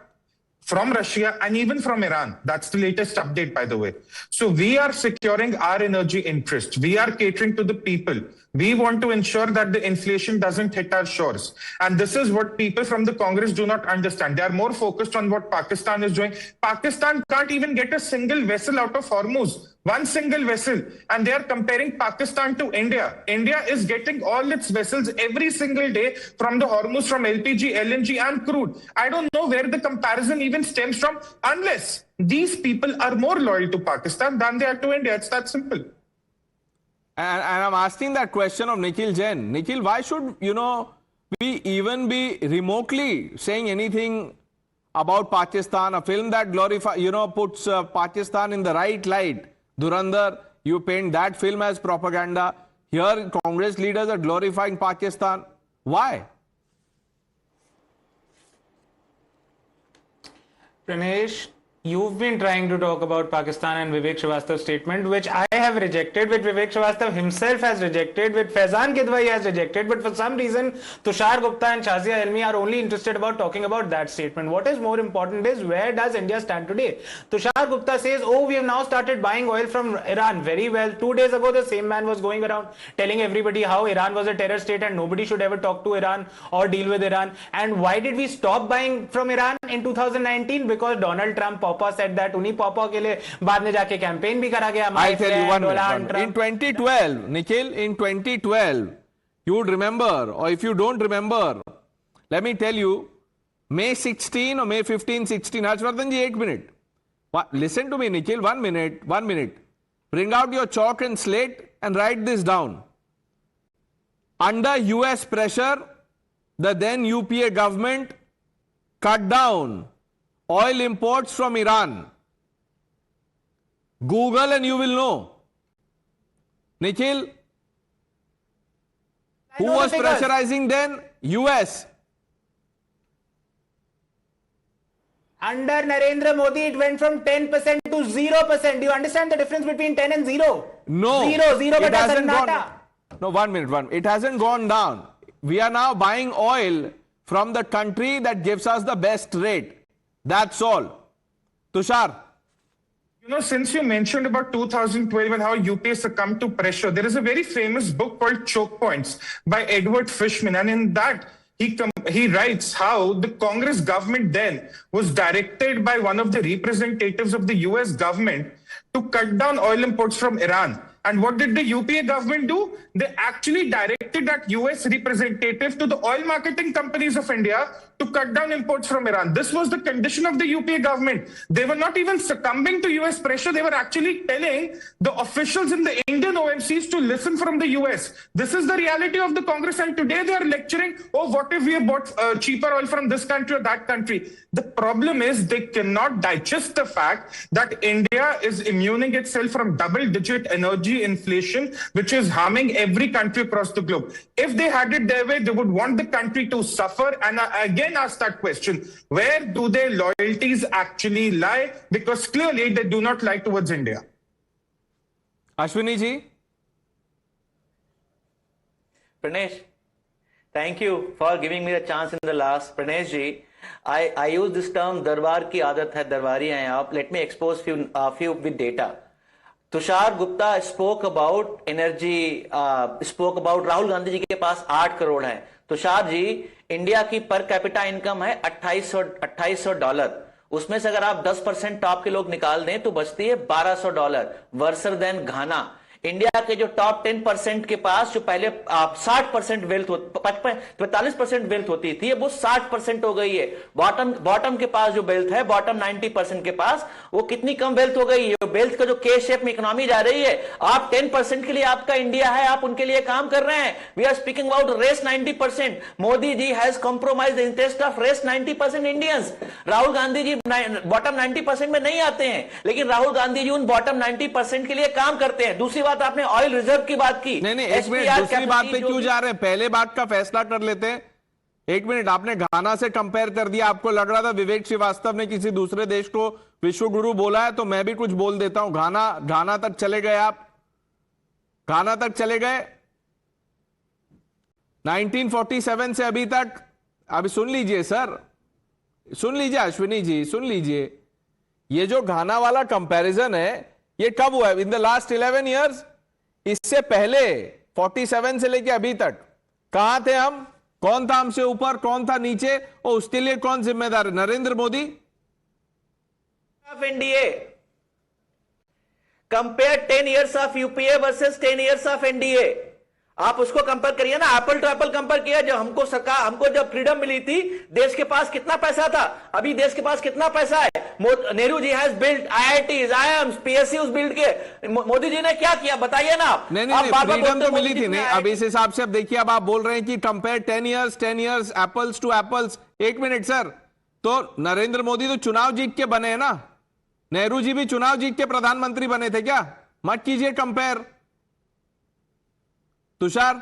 from Russia, and even from Iran. That's the latest update, by the way. So we are securing our energy interests. We are catering to the people. We want to ensure that the inflation doesn't hit our shores. And this is what people from the Congress do not understand. They are more focused on what Pakistan is doing. Pakistan can't even get a single vessel out of Hormuz. One single vessel. And they are comparing Pakistan to India. India is getting all its vessels every single day from the Hormuz, from LPG, LNG and crude. I don't know where the comparison even stems from, unless these people are more loyal to Pakistan than they are to India. It's that simple. And I'm asking that question of Nikhil Jain. Nikhil, why should, we even be remotely saying anything about Pakistan? A film that puts Pakistan in the right light. Dhurandhar, you paint that film as propaganda. Here, Congress leaders are glorifying Pakistan. Why? Pranesh, you've been trying to talk about Pakistan and Vivek Srivastava's statement, which I have rejected, which Vivek Srivastava himself has rejected, which Faizan Kidwai has rejected, but for some reason Tushar Gupta and Shazia Elmi are only interested about talking about that statement. What is more important is, where does India stand today? Tushar Gupta says, oh, we have now started buying oil from Iran. Very well. 2 days ago, the same man was going around telling everybody how Iran was a terror state and nobody should ever talk to Iran or deal with Iran. And why did we stop buying from Iran in 2019? Because Donald Trump Papa said that उन्हीं पापा के लिए बाद में जाके campaign भी करा गया। I'll tell you one minute. In 2012, Nikhil, in 2012, you would remember, or if you don't remember, let me tell you, May 16 or May 15, 16, Harshvardhan ji, 8 minute. Listen to me, Nikhil, 1 minute, 1 minute. Bring out your chalk and slate and write this down. Under US pressure, the then UPA government cut down oil imports from Iran. Google and you will know. Nikhil, who was pressurizing then? US. Under Narendra Modi, it went from 10% to 0%. Do you understand the difference between 10 and 0? No. Zero, it hasn't gone. No, 1 minute. It hasn't gone down. We are now buying oil from the country that gives us the best rate. That's all. Tushar. Since you mentioned about 2012 and how UPA succumbed to pressure, there is a very famous book called Choke Points by Edward Fishman. And in that, he writes how the Congress government then was directed by one of the representatives of the US government to cut down oil imports from Iran. And what did the UPA government do? They actually directed that US representative to the oil marketing companies of India to cut down imports from Iran. This was the condition of the UPA government. They were not even succumbing to US pressure. They were actually telling the officials in the Indian OMCs to listen from the US. This is the reality of the Congress. And today they are lecturing, oh, what if we have bought cheaper oil from this country or that country? The problem is they cannot digest the fact that India is immuning itself from double-digit energy inflation, which is harming every country across the globe. If they had it their way, they would want the country to suffer. And I again ask that question, where do their loyalties actually lie? Because clearly they do not lie towards India. Ashwini ji. Pranesh, thank you for giving me the chance in the last. Pranesh ji, I use this term, darbar ki aadat hai, darwari hai aap. Let me expose few with data. Tushar Gupta spoke about energy, spoke about Rahul Gandhi जी के पास 8 करोड़ है. Tushar ji, India की per capita income है $2800, उसमें से अगर आप 10% top के लोग निकाल दें तो बचती है $1200 वर्सर देन घाना. इंडिया के जो टॉप 10% के पास जो पहले 60% वेल्थ 45% वेल्थ होती थी, वो 60% हो गई है. बॉटम के पास जो वेल्थ है, बॉटम 90% के पास, वो कितनी कम वेल्थ हो गई है. वेल्थ का जो के शेप में इकोनॉमी जा रही है, आप 10% के लिए आपका इंडिया है, आप उनके लिए काम कर रहे हैं. We are speaking about rest 90%. Modi ji has compromise the interest of rest 90% Indians. Rahul Gandhi ji bottom 90% में नहीं आते हैं, लेकिन राहुल गांधी जी उन बॉटम 90% के लिए काम करते हैं. दूसरी बात, आपने ऑयल रिजर्व की बात की. नहीं, एक मिनट, दूसरी बात पे क्यों जा रहे हैं? पहले बात का फैसला कर लेते हैं. एक मिनट, आपने घाना से कंपेयर कर दिया. आपको लग रहा था विवेक श्रीवास्तव ने किसी दूसरे देश को विश्व गुरु बोला है, तो मैं भी कुछ बोल देता हूं. घाना तक चले गए आप, घाना तक चले गए 1947 से अभी तक. अभी सुन लीजिए सर, सुन लीजिए अश्विनी जी, सुन लीजिए. ये जो घाना वाला कंपैरिजन है, ये कब हुआ है? In the last 11 years. इससे पहले 47 से लेके अभी तक कहां थे हम? कौन था हमसे ऊपर, कौन था नीचे, और उसके लिए कौन जिम्मेदार है? Narendra Modi. Of NDA compare 10 years of UPA versus 10 years of NDA. आप उसको कंपेयर करिए ना, एप्पल टू एप्पल कंपेयर किया. जब हमको जब फ्रीडम मिली थी, देश के पास कितना पैसा था, अभी देश के पास कितना पैसा है? Nehru ji has build IITs, IIMs, PSUs build किए. मोदी जी ने क्या किया बताइए ना आप. नहीं, फ्रीडम तो मिली थी. नहीं, अब इस हिसाब से अब देखिए, अब आप बोल रहे हैं कि compare 10 years apples to apples. एक मिनट सर, तो नरेंद्र मोदी तो चुनाव जीत के बने हैं ना, नेहरू जी भी चुनाव जीत के प्रधानमंत्री बने थे क्या? मत कीजिए कंपेयर. तुषार,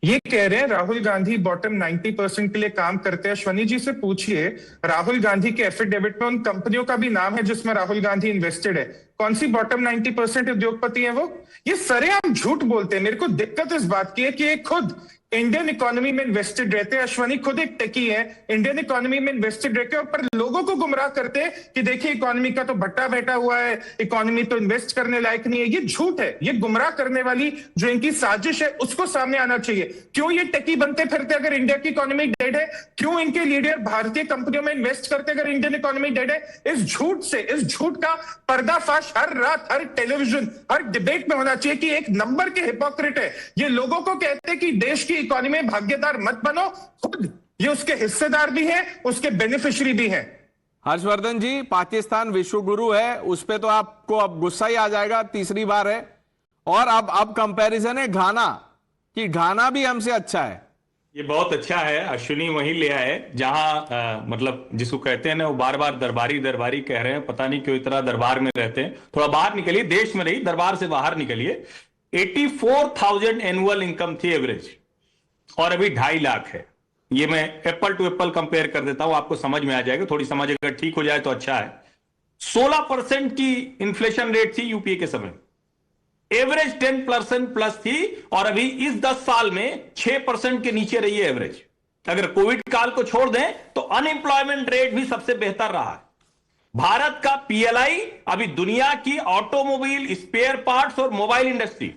ये कह रहे हैं राहुल गांधी बॉटम 90% के लिए काम करते हैं. अश्वनी जी से पूछिए, राहुल गांधी के एफिडेविट में उन कंपनियों का भी नाम है जिसमें राहुल गांधी इन्वेस्टेड है. कौन सी बॉटम 90% उद्योगपति है वो? ये सरेआम झूठ बोलते हैं. मेरे को दिक्कत इस बात की है कि ये खुद इंडियन इकोनॉमी में इन्वेस्टेड रहते हैं. अश्वनी खुद एक टेकी है, इंडियन इकोनॉमी में इन्वेस्टेड रहते हैं, पर लोगों को गुमराह करते हैं कि देखिए इकोनॉमी का तो भट्टा बैठा हुआ है, इकोनॉमी तो इन्वेस्ट करने लायक नहीं है. ये झूठ है. ये गुमराह करने वाली जो इनकी साजिश है, उसको सामने आना चाहिए. क्यों ये टेकी बनते फिरते अगर इंडिया की इकोनॉमी डेड है? क्यों इनके लीडर भारतीय कंपनियों में इन्वेस्ट करते अगर इंडियन इकोनॉमी डेड है? इस झूठ से, इस झूठ का पर्दाफाश हर रात, हर टेलीविजन, हर डिबेट में होना चाहिए कि एक नंबर के हिपोक्रेट है. ये लोगों को कहते हैं कि देश की इकोनॉमी में भागीदार मत बनो, खुद ये उसके हिस्सेदार भी है, उसके बेनिफिशियरी भी है. हर्षवर्धन जी, पाकिस्तान विश्व गुरु है, उस पे तो आपको अब गुस्सा ही आ जाएगा, तीसरी बार है. और अब कंपैरिजन है घाना कि घाना भी हमसे अच्छा है. ये बहुत अच्छा है. अश्विनी वहीं ले आए जहां मतलब जिसको कहते हैं ना, वो बार बार दरबारी दरबारी कह रहे हैं. पता नहीं क्यों इतना दरबार में रहते हैं. थोड़ा बाहर निकलिए, देश में नहीं, दरबार से बाहर निकलिए. 84,000 एनुअल इनकम थी एवरेज, और अभी 2.5 लाख है. ये मैं एप्पल टू एप्पल कंपेयर कर देता हूं, आपको समझ में आ जाएगा. थोड़ी समझ अगर ठीक हो जाए तो अच्छा है. 16% की इन्फ्लेशन रेट थी यूपीए के समय, एवरेज 10% प्लस थी, और अभी इस 10 साल में 6% के नीचे रही है एवरेज. अगर कोविड काल को छोड़ दें तो अनएम्प्लॉयमेंट रेट भी सबसे बेहतर रहा है. भारत का पीएलआई अभी दुनिया की ऑटोमोबाइल, स्पेयर पार्ट्स और मोबाइल इंडस्ट्री,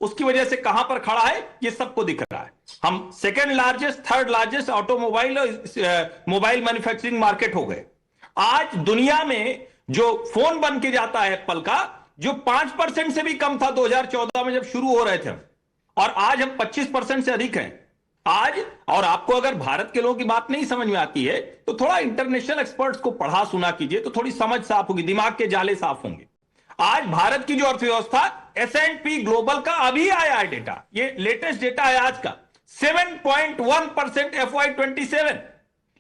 उसकी वजह से कहां पर खड़ा है ये सबको दिख रहा है. हम second largest, third largest automobile और मोबाइल मैन्युफैक्चरिंग मार्केट हो गए. आज दुनिया में जो फोन बन के जाता है एप्पल का, जो 5% से भी कम था 2014 में जब शुरू हो रहे थे, और आज हम 25% से अधिक हैं आज। और आपको अगर भारत के लोगों की बात नहीं समझ में आती है तो थोड़ा इंटरनेशनल एक्सपर्ट्स को पढ़ा सुना कीजिए, तो थोड़ी समझ साफ होगी, दिमाग के जाले साफ होंगे। आज भारत की जो अर्थव्यवस्था, S&P ग्लोबल का अभी आया है डेटा, ये लेटेस्ट डेटा है आज का, 7.1% FY27,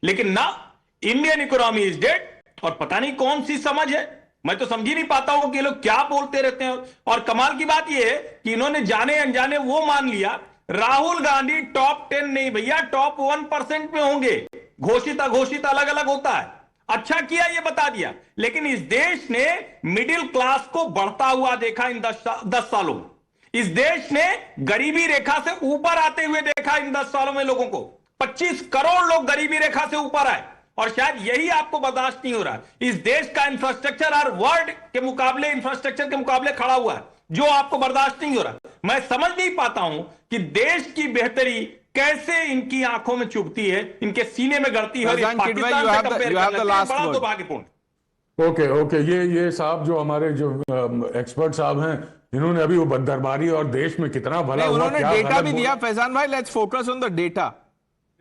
लेकिन ना इंडियन इकोनॉमी इज डेड। और पता नहीं कौन सी समझ है, मैं तो समझ ही नहीं पाता हूं कि ये लोग क्या बोलते रहते हैं। और कमाल की बात यह है कि इन्होंने जाने अनजाने वो मान लिया राहुल गांधी टॉप 10 नहीं भैया, टॉप 1% में होंगे। घोषित अघोषित अलग अलग होता है। अच्छा किया ये बता दिया, लेकिन इस देश ने मिडिल क्लास को बढ़ता हुआ देखा इन 10 सालों में। इस देश ने गरीबी रेखा से ऊपर आते हुए देखा इन 10 सालों में लोगों को। 25 करोड़ लोग गरीबी रेखा से ऊपर आए, और शायद यही आपको बर्दाश्त नहीं हो रहा। इस देश का इंफ्रास्ट्रक्चर हर वर्ल्ड के मुकाबले, इंफ्रास्ट्रक्चर के मुकाबले खड़ा हुआ है, जो आपको बर्दाश्त नहीं हो रहा। मैं समझ नहीं पाता हूं कि देश की बेहतरी कैसे इनकी आंखों में चुभती है, इनके सीने में गड़ती है, और ये पाकिस्तान से कंपेयर कर लेते हैं। बड़ा दुर्भाग्यपूर्ण। ओके, ये साहब जो हमारे जो एक्सपर्ट साहब हैं, इन्होंने अभी वो बददरबारी और देश में कितना भला हुआ, उन्होंने डेटा भी दिया। फैजान भाई, let's focus on the data.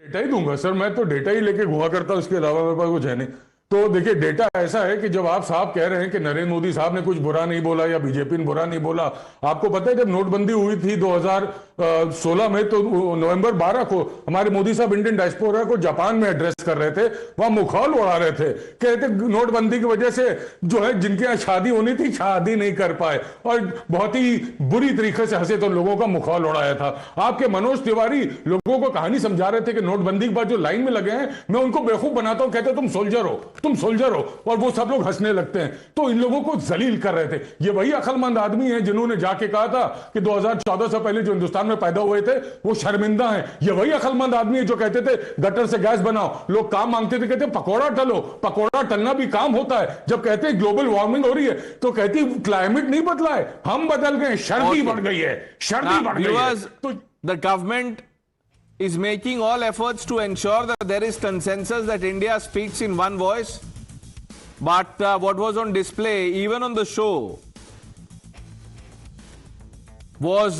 Data ही दूंगा सर, मैं तो डेटा ही लेके घुमा करता हूं, उसके अलावा मेरे पास कुछ है नहीं। तो देखिए, डेटा ऐसा है कि जब आप साहब कह रहे हैं कि नरेंद्र मोदी साहब ने कुछ बुरा नहीं बोला या बीजेपी ने बुरा नहीं बोला, आपको पता है जब नोटबंदी हुई थी 2016 में, तो नवंबर 12 को हमारे मोदी साहब इंडियन डायस्पोरा को जापान में एड्रेस कर रहे थे, वहां मुखौल उड़ा रहे थे, कहते नोटबंदी की वजह से जो है जिनके यहाँ शादी होनी थी शादी नहीं कर पाए, और बहुत ही बुरी तरीके से हंसे, तो लोगों का मुखौल उड़ाया था। आपके मनोज तिवारी लोगों को कहानी समझा रहे थे कि नोटबंदी के बाद जो लाइन में लगे हैं, मैं उनको बेवकूफ बनाता हूं, कहते तुम सोल्जर हो, तुम सोल्जर हो, और वो सब लोग हंसने लगते हैं। तो इन लोगों को जलील कर रहे थे। ये वही अक्लमंद आदमी है जिन्होंने जाके कहा था कि 2014 से पहले जो हिंदुस्तान में पैदा हुए थे वो शर्मिंदा हैं। ये वही अक्लमंद आदमी है जो कहते थे गटर से गैस बनाओ, लोग काम मांगते थे, कहते पकौड़ा तलो, पकौड़ा तलना भी काम होता है। जब कहते हैं ग्लोबल वार्मिंग हो रही है, तो कहती क्लाइमेट नहीं बदला है, हम बदल गए, सर्दी बढ़ गई है, सर्दी बढ़ गई है। तो the government is making all efforts to ensure that there is consensus that India speaks in one voice. But what was on display, even on the show, was,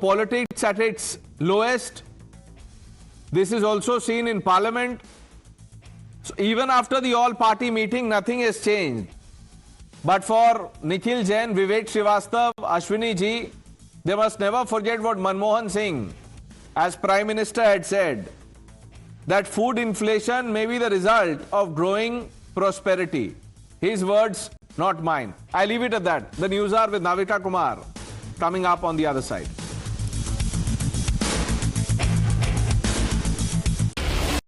politics at its lowest. This is also seen in Parliament. So even after the all-party meeting, nothing has changed. But for Nikhil Jain, Vivek Srivastava, Ashwini ji, they must never forget what Manmohan Singh, as Prime Minister, had said, that food inflation may be the result of growing prosperity. His words, not mine. I leave it at that. The news hour with Navika Kumar coming up on the other side.